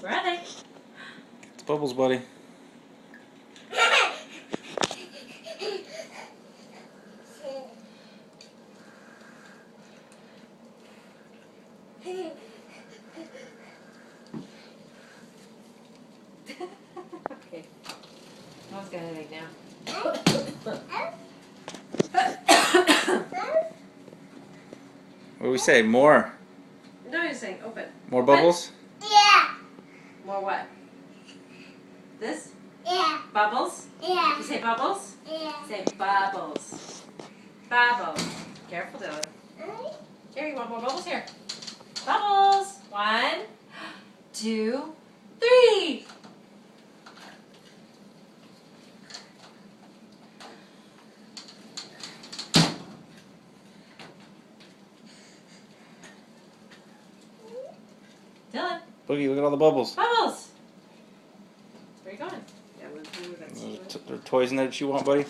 Where are they? It's Bubbles, buddy. Okay. Mom's got a headache now. What do we say? More? No, you're saying open. More Open? Bubbles? Yeah. More what? This? Yeah. Bubbles? Yeah. You say bubbles? Yeah. Say bubbles. Bubbles. Careful, Dylan. Here, you want more bubbles? Here. Bubbles. 1, 2, 3. Dylan. Boogie, look at all the bubbles. Bubbles. Where are you going? Yeah, move that. There are toys in there that you want, buddy?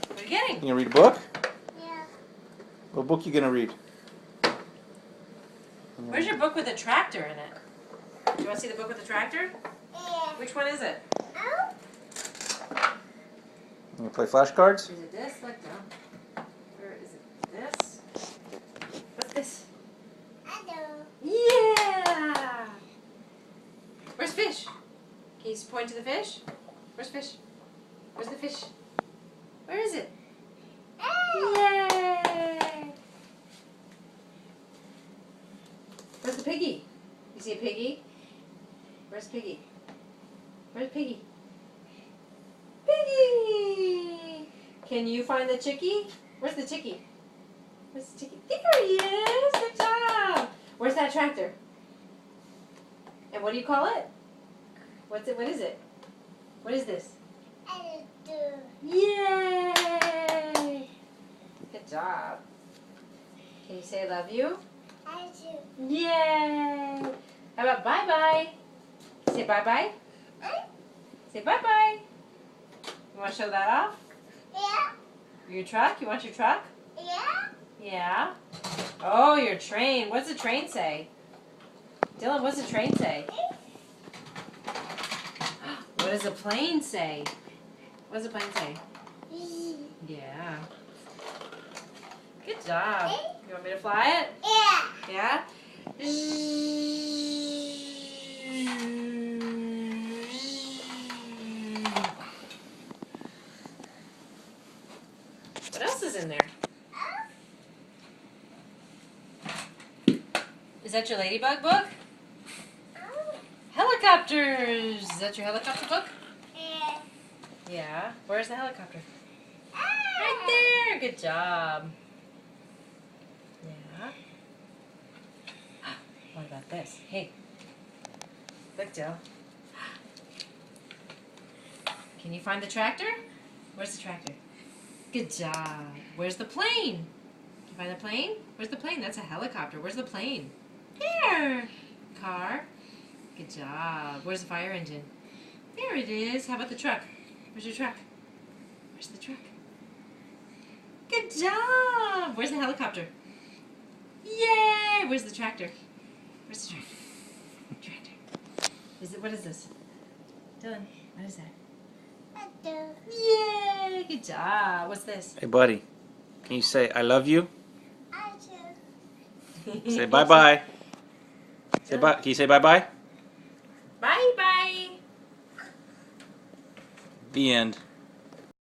What are you getting? You gonna read a book? Yeah. What book you gonna read? Where's your book with a tractor in it? Do you want to see the book with the tractor? Yeah. Which one is it? You gonna play flashcards? Is it this? Look down. Or is it this? What's this? Yeah! Where's fish? Can you point to the fish? Where's fish? Where's the fish? Where is it? Yay! Where's the piggy? You see a piggy? Where's Piggy? Where's Piggy? Piggy! Can you find the chickie? Where's the chickie? Where's the chickie? There he is! Good job! Where's that tractor? And what do you call it? What's it? What is it? What is this? Yay! Good job. Can you say I love you? Yay! How about bye-bye? Say bye-bye. Say bye-bye. You want to show that off? Yeah. Your truck? You want your truck? Yeah. Yeah. Oh, your train. What's the train say? Dylan, what's the train say? What does the plane say? What does the plane say? Yeah. Good job. You want me to fly it? Yeah. Yeah? What else is in there? Is that your ladybug book? Helicopters! Is that your helicopter book? Yeah. Yeah. Where's the helicopter? Right there! Good job. Yeah. What about this? Hey. Look, Dill. Can you find the tractor? Where's the tractor? Good job. Where's the plane? Can you find the plane? Where's the plane? That's a helicopter. Where's the plane? Here. Car. Good job. Where's the fire engine? There it is. How about the truck? Where's your truck? Where's the truck? Good job. Where's the helicopter? Yay. Where's the tractor? Where's the tractor? Tractor. What is this? Dylan, what is that? Yay. Good job. What's this? Hey, buddy. Can you say I love you? Say bye-bye. Say bye. Can you say bye-bye? Bye-bye. The end.